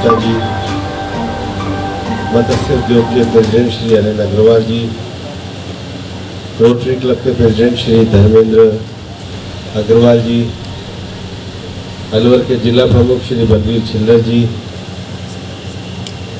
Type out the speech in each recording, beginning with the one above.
गुप्ता जी, मत्स्य उद्योग के president Shri L N Agarwal ji, Rotary Club के प्रेसिडेंट श्री धर्मेंद्र अग्रवाल जी, अलवर के जिला प्रमुख श्री बलवीर छिल्लर जी,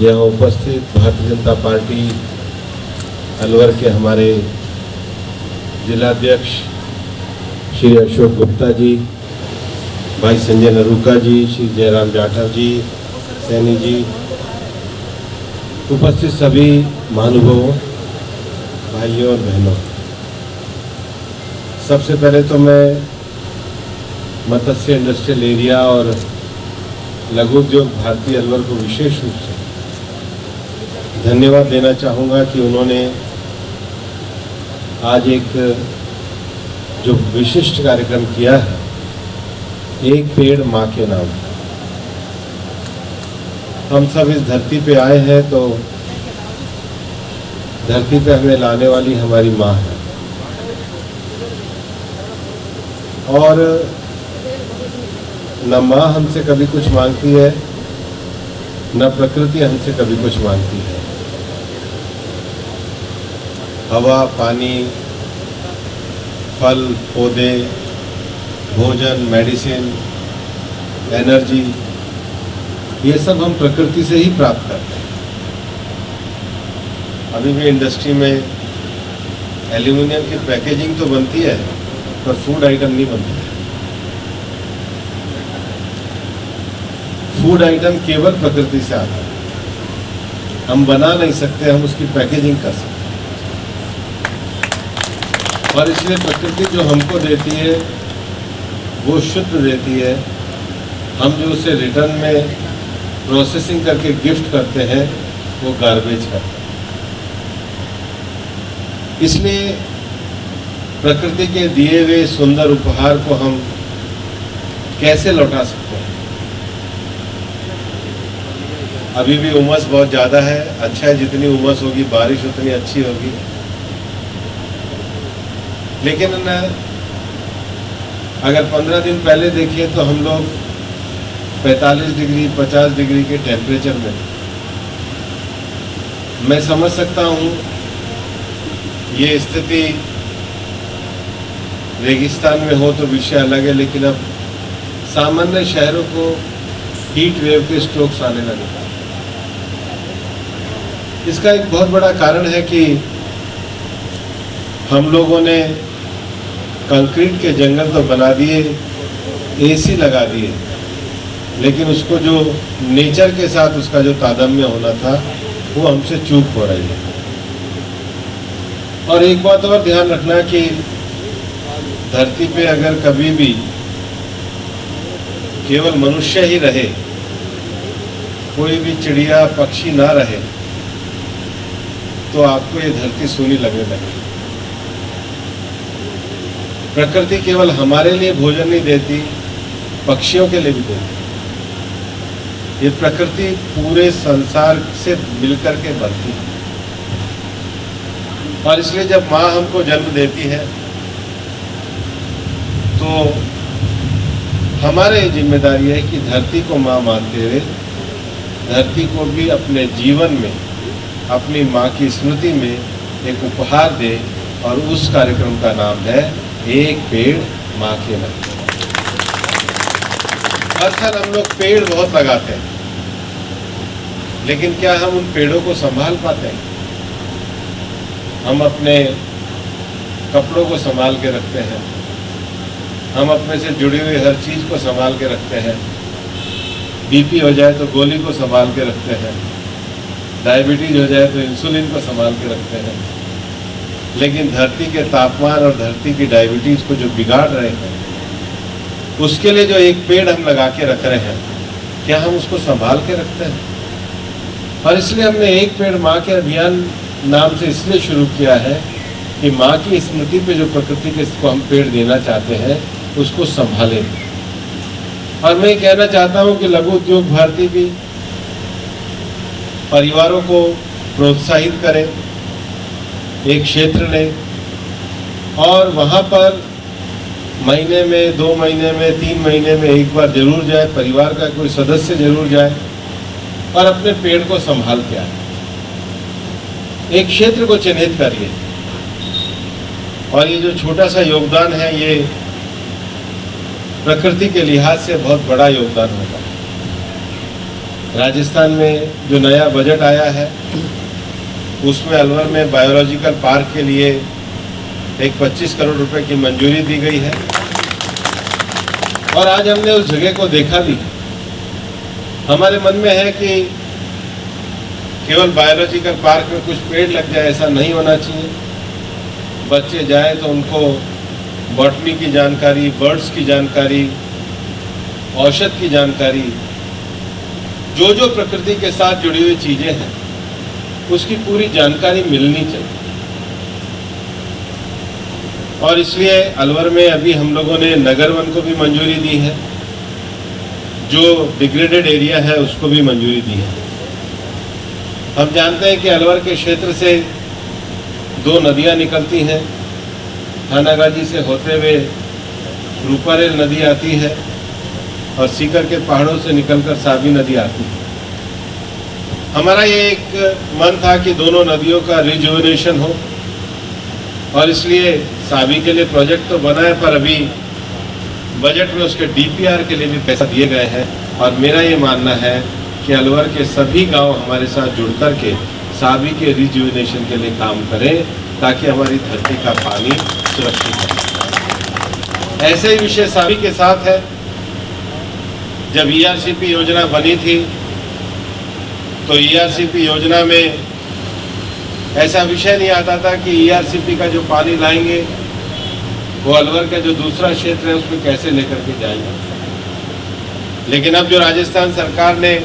यहाँ उपस्थित भारतीय जनता पार्टी अलवर के हमारे जिलाध्यक्ष श्री अशोक गुप्ता जी, भाई संजय नरूका जी, श्री जयराम जाटव जी, सैनी जी, उपस्थित सभी महानुभावों, भाइयों और बहनों, सबसे पहले तो मैं मत्स्य इंडस्ट्रियल एरिया और लघु उद्योग भारती अलवर को विशेष रूप से धन्यवाद देना चाहूँगा कि उन्होंने आज एक जो विशिष्ट कार्यक्रम किया है, एक पेड़ माँ के नाम। हम सब इस धरती पे आए हैं तो धरती पे हमें लाने वाली हमारी माँ है, और न माँ हमसे कभी कुछ मांगती है, न प्रकृति हमसे कभी कुछ मांगती है। हवा, पानी, फल, पौधे, भोजन, मेडिसिन, एनर्जी, ये सब हम प्रकृति से ही प्राप्त करते हैं। अभी भी इंडस्ट्री में एल्यूमिनियम की पैकेजिंग तो बनती है, पर फूड आइटम नहीं बनती है। फूड आइटम केवल प्रकृति से आता है, हम बना नहीं सकते, हम उसकी पैकेजिंग कर सकते हैं। और इसलिए प्रकृति जो हमको देती है वो शुद्ध देती है, हम जो उसे रिटर्न में प्रोसेसिंग करके गिफ्ट करते हैं वो गार्बेज करते हैं। इसलिए प्रकृति के दिए हुए सुंदर उपहार को हम कैसे लौटा सकते हैं। अभी भी उमस बहुत ज़्यादा है, अच्छा है, जितनी उमस होगी बारिश उतनी अच्छी होगी, लेकिन अगर 15 दिन पहले देखिए तो हम लोग 45 डिग्री 50 डिग्री के टेम्परेचर में, मैं समझ सकता हूँ ये स्थिति रेगिस्तान में हो तो विषय अलग है, लेकिन अब सामान्य शहरों को हीट वेव के स्ट्रोक्स आने लगे। इसका एक बहुत बड़ा कारण है कि हम लोगों ने कंक्रीट के जंगल तो बना दिए, एसी लगा दिए, लेकिन उसको जो नेचर के साथ उसका जो तादात्म्य होना था वो हमसे चूक हो रही है। और एक बात और ध्यान रखना कि धरती पे अगर कभी भी केवल मनुष्य ही रहे, कोई भी चिड़िया पक्षी ना रहे, तो आपको ये धरती सूनी लगने लगेगी। प्रकृति केवल हमारे लिए भोजन नहीं देती, पक्षियों के लिए भी देती। ये प्रकृति पूरे संसार से मिलकर के बनती है, और इसलिए जब माँ हमको जन्म देती है तो हमारी जिम्मेदारी है कि धरती को माँ मानते हुए धरती को भी अपने जीवन में अपनी माँ की स्मृति में एक उपहार दे, और उस कार्यक्रम का नाम है एक पेड़ माँ के नाम। हर साल हम लोग पेड़ बहुत लगाते हैं, लेकिन क्या हम उन पेड़ों को संभाल पाते हैं? हम अपने कपड़ों को संभाल के रखते हैं, हम अपने से जुड़ी हुई हर चीज़ को संभाल के रखते हैं। बीपी हो जाए तो गोली को संभाल के रखते हैं, डायबिटीज हो जाए तो इंसुलिन को संभाल के रखते हैं, लेकिन धरती के तापमान और धरती की डायबिटीज को जो बिगाड़ रहे हैं, उसके लिए जो एक पेड़ हम लगा के रख रहे हैं, क्या हम उसको संभाल के रखते हैं? और इसलिए हमने एक पेड़ माँ के अभियान नाम से इसलिए शुरू किया है कि माँ की स्मृति पे जो प्रकृति के को हम पेड़ देना चाहते हैं उसको संभालें। और मैं कहना चाहता हूँ कि लघु उद्योग भारती भी परिवारों को प्रोत्साहित करें, एक क्षेत्र लें और वहाँ पर महीने में, 2 महीने में, 3 महीने में एक बार जरूर जाए, परिवार का कोई सदस्य जरूर जाए, और अपने पेड़ को संभाल के आए। एक क्षेत्र को चिन्हित करिए और ये जो छोटा सा योगदान है ये प्रकृति के लिहाज से बहुत बड़ा योगदान होगा। राजस्थान में जो नया बजट आया है उसमें अलवर में बायोलॉजिकल पार्क के लिए एक 25 करोड़ रुपए की मंजूरी दी गई है और आज हमने उस जगह को देखा भी। हमारे मन में है कि केवल बायोलॉजिकल पार्क में कुछ पेड़ लग जाए, ऐसा नहीं होना चाहिए। बच्चे जाएं तो उनको बॉटनी की जानकारी, बर्ड्स की जानकारी, औषध की जानकारी, जो जो प्रकृति के साथ जुड़ी हुई चीजें हैं उसकी पूरी जानकारी मिलनी चाहिए। और इसलिए अलवर में अभी हम लोगों ने नगर वन को भी मंजूरी दी है, जो डिग्रेडेड एरिया है उसको भी मंजूरी दी है। हम जानते हैं कि अलवर के क्षेत्र से 2 नदियां निकलती हैं। थानागाजी से होते हुए रूपारेल नदी आती है और सीकर के पहाड़ों से निकलकर साबी नदी आती है। हमारा ये एक मन था कि दोनों नदियों का रिजुविनेशन हो और इसलिए साबी के लिए प्रोजेक्ट तो बना है, पर अभी बजट में उसके डीपीआर के लिए भी पैसा दिए गए हैं। और मेरा ये मानना है कि अलवर के सभी गांव हमारे साथ जुड़ कर के साबी के रिजुविनेशन के लिए काम करें ताकि हमारी धरती का पानी सुरक्षित हो। ऐसे ही विषय साबी के साथ है। जब ईआरसीपी योजना बनी थी तो ईआरसीपी योजना में ऐसा विषय नहीं आता था कि ईआरसीपी का जो पानी लाएंगे वो अलवर का जो दूसरा क्षेत्र है उसमें कैसे लेकर के जाएंगे। लेकिन अब जो राजस्थान सरकार ने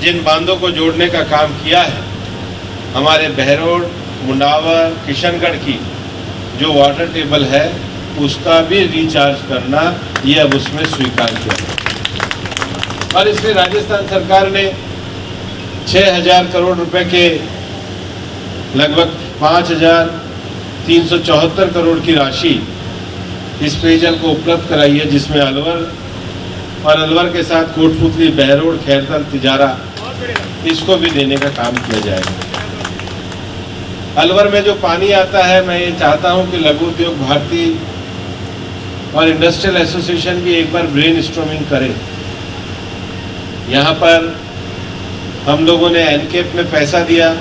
जिन बांधों को जोड़ने का काम किया है, हमारे बहरोड, मुंडावर, किशनगढ़ की जो वाटर टेबल है उसका भी रिचार्ज करना ये अब उसमें स्वीकार किया। और इसलिए राजस्थान सरकार ने 6,000 करोड़ रुपए के लगभग 5,374 करोड़ की राशि इस पेयजल को उपलब्ध कराई है, जिसमें अलवर और अलवर के साथ कोटपुतली, बहरोड, खैरतल, तिजारा इसको भी देने का काम किया जाएगा। अलवर में जो पानी आता है, मैं ये चाहता हूं कि लघु उद्योग भारती और इंडस्ट्रियल एसोसिएशन भी एक बार ब्रेन स्टॉर्मिंग करे। यहाँ पर हम लोगों ने एनकेप में पैसा दिया।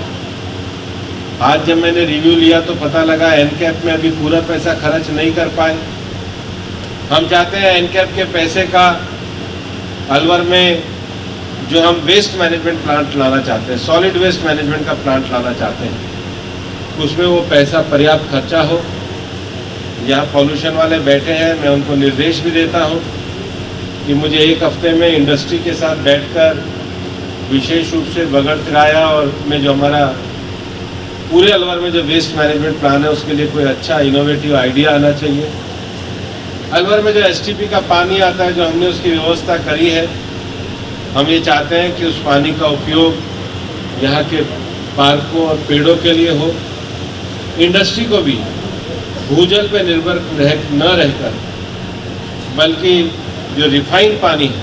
आज जब मैंने रिव्यू लिया तो पता लगा एनकेप में अभी पूरा पैसा खर्च नहीं कर पाए। हम चाहते हैं एनकेप के पैसे का अलवर में जो हम वेस्ट मैनेजमेंट प्लांट लाना चाहते हैं, सॉलिड वेस्ट मैनेजमेंट का प्लांट लाना चाहते हैं, उसमें वो पैसा पर्याप्त खर्चा हो। यहाँ पॉल्यूशन वाले बैठे हैं, मैं उनको निर्देश भी देता हूँ कि मुझे एक हफ्ते में इंडस्ट्री के साथ बैठकर विशेष रूप से बगड़ तिराया और में जो हमारा पूरे अलवर में जो वेस्ट मैनेजमेंट प्लान है उसके लिए कोई अच्छा इनोवेटिव आइडिया आना चाहिए। अलवर में जो एसटीपी का पानी आता है, जो हमने उसकी व्यवस्था करी है, हम ये चाहते हैं कि उस पानी का उपयोग यहाँ के पार्कों और पेड़ों के लिए हो। इंडस्ट्री को भी भूजल पर निर्भर न रहकर बल्कि जो रिफाइंड पानी है,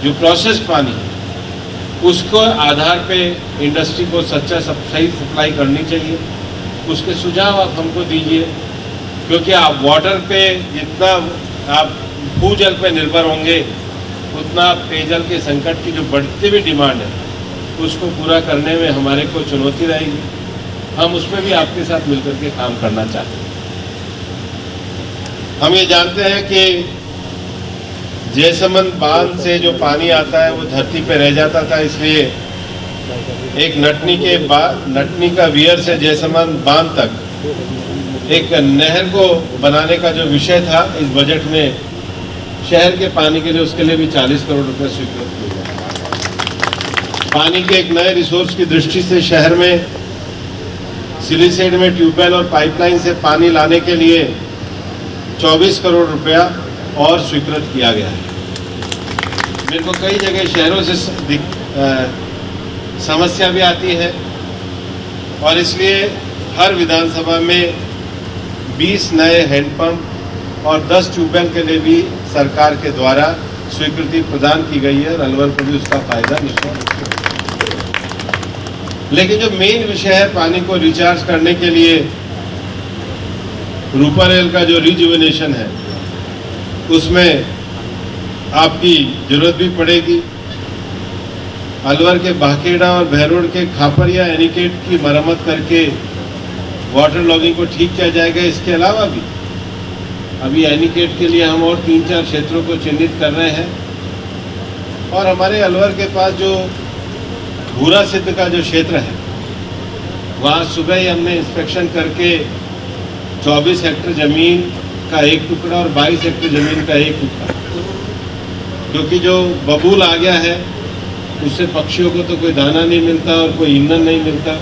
जो प्रोसेस्ड पानी है, उसको आधार पे इंडस्ट्री को सही सप्लाई करनी चाहिए। उसके सुझाव आप हमको दीजिए, क्योंकि आप वाटर पे जितना आप भूजल पे निर्भर होंगे उतना पेयजल के संकट की जो बढ़ती हुई डिमांड है उसको पूरा करने में हमारे को चुनौती रहेगी। हम उसमें भी आपके साथ मिलकर के काम करना चाहते हैं। हम ये जानते हैं कि जयसमंद बांध से जो पानी आता है वो धरती पे रह जाता था, इसलिए एक नटनी का वियर से जयसमंद बांध तक एक नहर को बनाने का जो विषय था, इस बजट में शहर के पानी के लिए उसके लिए भी 40 करोड़ रुपए स्वीकृत किए गए। पानी के एक नए रिसोर्स की दृष्टि से शहर में सिलीसेड में ट्यूबवेल और पाइपलाइन से पानी लाने के लिए 24 करोड़ रुपया और स्वीकृत किया गया है। मेरे को कई जगह शहरों से समस्या भी आती है और इसलिए हर विधानसभा में 20 नए हैंडपंप और 10 ट्यूबवेल के लिए भी सरकार के द्वारा स्वीकृति प्रदान की गई है और अलवर को भी उसका फायदा निश्चित रूप से। लेकिन जो मेन विषय है पानी को रिचार्ज करने के लिए रूपारेल का जो रिजुवेनेशन है उसमें आपकी जरूरत भी पड़ेगी। अलवर के बाखेड़ा और बहरोड के खापरिया एनीकेट की मरम्मत करके वाटर लॉगिंग को ठीक किया जाएगा। इसके अलावा भी अभी एनीकेट के लिए हम और 3-4 क्षेत्रों को चिन्हित कर रहे हैं और हमारे अलवर के पास जो भूरा सिद्ध का जो क्षेत्र है वहाँ सुबह ही हमने इंस्पेक्शन करके 24 हेक्टेयर ज़मीन का एक टुकड़ा और 22 हेक्टेयर ज़मीन का एक टुकड़ा, क्योंकि जो बबूल आ गया है उससे पक्षियों को तो कोई दाना नहीं मिलता और कोई ईंधन नहीं मिलता,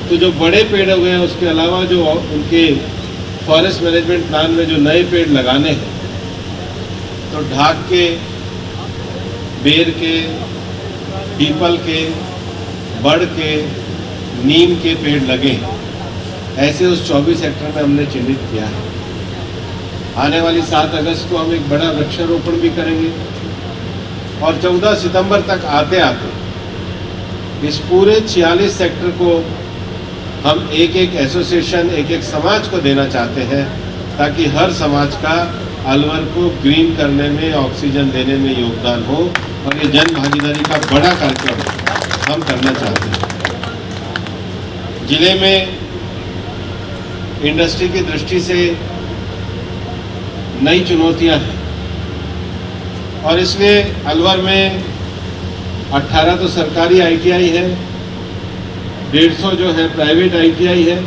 तो जो बड़े पेड़ हो गए हैं उसके अलावा जो उनके फॉरेस्ट मैनेजमेंट प्लान में जो नए पेड़ लगाने हैं तो ढाक के, बेर के, पीपल के, बड़ के, नीम के पेड़ लगे हैं। ऐसे उस 24 हेक्टेयर में हमने चिन्हित किया है। आने वाली 7 अगस्त को हम एक बड़ा वृक्षारोपण भी करेंगे और 14 सितंबर तक आते आते इस पूरे 46 सेक्टर को हम एक एक एसोसिएशन, एक एक समाज को देना चाहते हैं ताकि हर समाज का अलवर को ग्रीन करने में, ऑक्सीजन देने में योगदान हो और ये जन भागीदारी का बड़ा कार्यक्रम हम करना चाहते हैं। जिले में इंडस्ट्री की दृष्टि से नई चुनौतियां हैं और इसलिए अलवर में 18 तो सरकारी ITI है, 150 जो है प्राइवेट ITI है।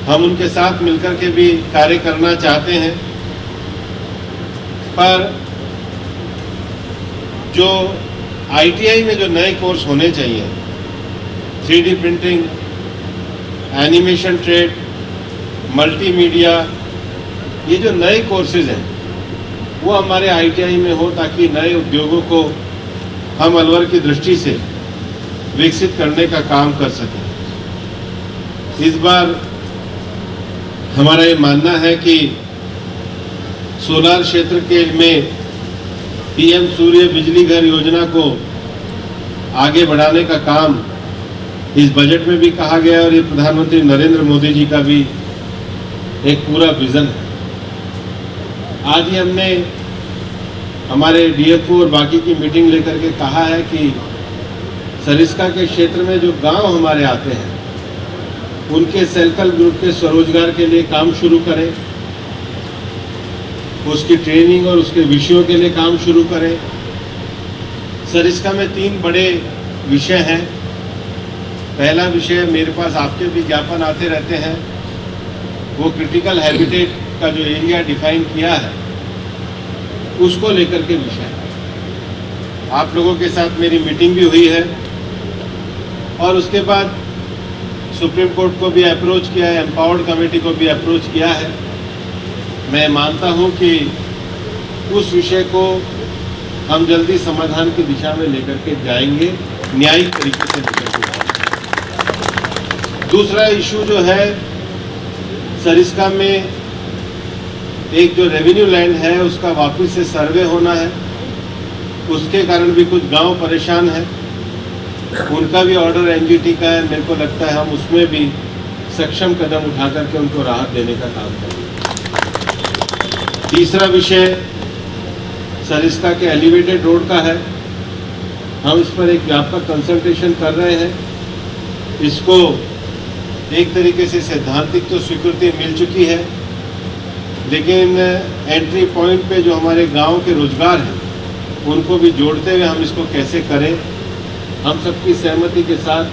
हम उनके साथ मिलकर के भी कार्य करना चाहते हैं, पर जो ITI में जो नए कोर्स होने चाहिए, 3D printing, animation trade, multimedia, ये जो नए कोर्सेज हैं वो हमारे ITI में हो ताकि नए उद्योगों को हम अलवर की दृष्टि से विकसित करने का काम कर सकें। इस बार हमारा ये मानना है कि सोलार क्षेत्र के में PM सूर्य बिजली घर योजना को आगे बढ़ाने का काम इस बजट में भी कहा गया और ये प्रधानमंत्री नरेंद्र मोदी जी का भी एक पूरा विजन है। आज ही हमने हमारे DFO और बाकी की मीटिंग लेकर के कहा है कि सरिस्का के क्षेत्र में जो गांव हमारे आते हैं उनके सेल्फ हेल्प ग्रुप के स्वरोजगार के लिए काम शुरू करें, उसकी ट्रेनिंग और उसके विषयों के लिए काम शुरू करें। सरिस्का में 3 बड़े विषय हैं। पहला विषय, मेरे पास आपके भी ज्ञापन आते रहते हैं, वो क्रिटिकल हैबिटेट का जो एरिया डिफाइन किया है उसको लेकर के विषय है। आप लोगों के साथ मेरी मीटिंग भी हुई है और उसके बाद सुप्रीम कोर्ट को भी अप्रोच किया है, एम्पावर्ड कमेटी को भी अप्रोच किया है। मैं मानता हूं कि उस विषय को हम जल्दी समाधान की दिशा में लेकर के जाएंगे, न्यायिक तरीके से लेकर के जाएंगे। दूसरा इशू जो है, सरिस्का में एक जो रेवेन्यू लैंड है उसका वापस से सर्वे होना है, उसके कारण भी कुछ गांव परेशान हैं। उनका भी ऑर्डर NGT का है। मेरे को लगता है हम उसमें भी सक्षम कदम उठा करके उनको राहत देने का काम करेंगे। तीसरा विषय सरिस्का के एलिवेटेड रोड का है। हम इस पर एक व्यापक कंसल्टेशन कर रहे हैं। इसको एक तरीके से सैद्धांतिक तो स्वीकृति मिल चुकी है, लेकिन एंट्री पॉइंट पे जो हमारे गांव के रोजगार हैं उनको भी जोड़ते हुए हम इसको कैसे करें, हम सबकी सहमति के साथ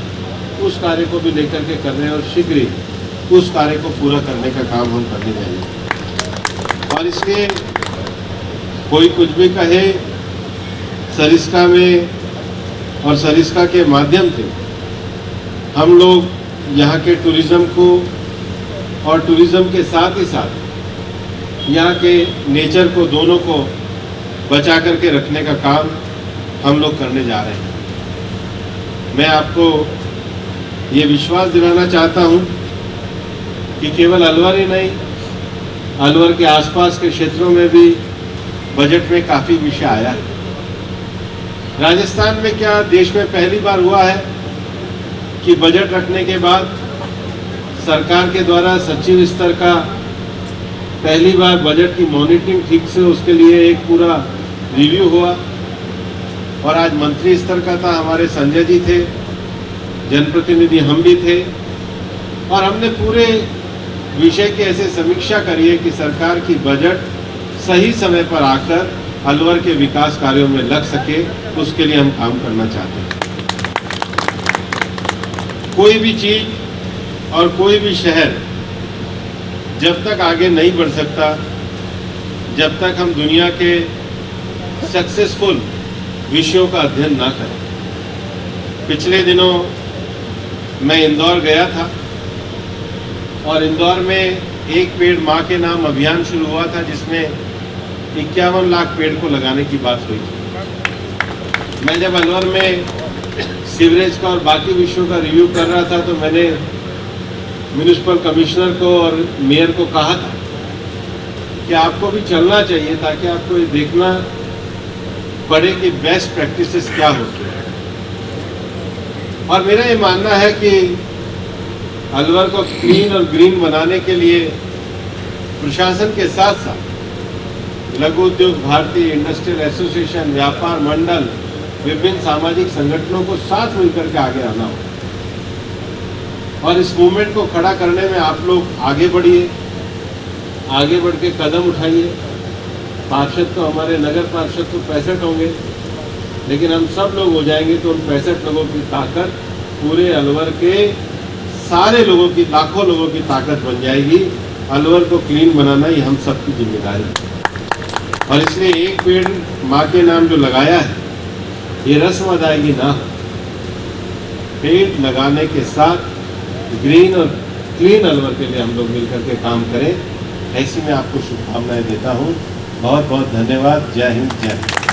उस कार्य को भी लेकर के कर रहे हैं और शीघ्र ही उस कार्य को पूरा करने का काम हम करने जाएंगे। और इसलिए कोई कुछ भी कहे, सरिस्का में और सरिस्का के माध्यम से हम लोग यहाँ के टूरिज़्म को और टूरिज़्म के साथ ही साथ यहाँ के नेचर को, दोनों को बचा करके रखने का काम हम लोग करने जा रहे हैं। मैं आपको ये विश्वास दिलाना चाहता हूँ कि केवल अलवर ही नहीं, अलवर के आसपास के क्षेत्रों में भी बजट में काफ़ी विषय आया है। राजस्थान में क्या देश में पहली बार हुआ है कि बजट रखने के बाद सरकार के द्वारा सचिव स्तर का पहली बार बजट की मॉनिटरिंग ठीक से उसके लिए एक पूरा रिव्यू हुआ। और आज मंत्री स्तर का था, हमारे संजय जी थे, जनप्रतिनिधि हम भी थे, और हमने पूरे विषय की ऐसे समीक्षा करी है कि सरकार की बजट सही समय पर आकर अलवर के विकास कार्यों में लग सके, उसके लिए हम काम करना चाहते हैं। कोई भी चीज और कोई भी शहर जब तक आगे नहीं बढ़ सकता, जब तक हम दुनिया के सक्सेसफुल विषयों का अध्ययन ना करें। पिछले दिनों मैं इंदौर गया था और इंदौर में एक पेड़ माँ के नाम अभियान शुरू हुआ था, जिसमें 51 लाख पेड़ को लगाने की बात हुई थी। मैं जब अलवर में सीवरेज का और बाकी विषयों का रिव्यू कर रहा था तो मैंने म्यूनिसिपल कमिश्नर को और मेयर को कहा था कि आपको भी चलना चाहिए ताकि आपको ये देखना पड़े कि बेस्ट प्रैक्टिसेस क्या होती है। और मेरा ये मानना है कि अलवर को क्लीन और ग्रीन बनाने के लिए प्रशासन के साथ साथ लघु उद्योग भारती, इंडस्ट्रियल एसोसिएशन, व्यापार मंडल, विभिन्न सामाजिक संगठनों को साथ मिलकर के आगे आना होगा। और इस मूवमेंट को खड़ा करने में आप लोग आगे बढ़िए, आगे बढ़ के कदम उठाइए। पार्षद तो हमारे नगर पार्षद तो 65 होंगे, लेकिन हम सब लोग हो जाएंगे तो उन 65 लोगों की ताकत पूरे अलवर के सारे लोगों की, लाखों लोगों की ताकत बन जाएगी। अलवर को क्लीन बनाना ही हम सबकी जिम्मेदारी है। और इसलिए एक पेड़ माँ के नाम जो लगाया है, ये रस्म अदायगी ना हो, पेड़ लगाने के साथ ग्रीन और क्लीन अलवर के लिए हम लोग मिलकर के काम करें। ऐसी मैं आपको शुभकामनाएं देता हूँ। बहुत बहुत धन्यवाद। जय हिंद, जय हिंद।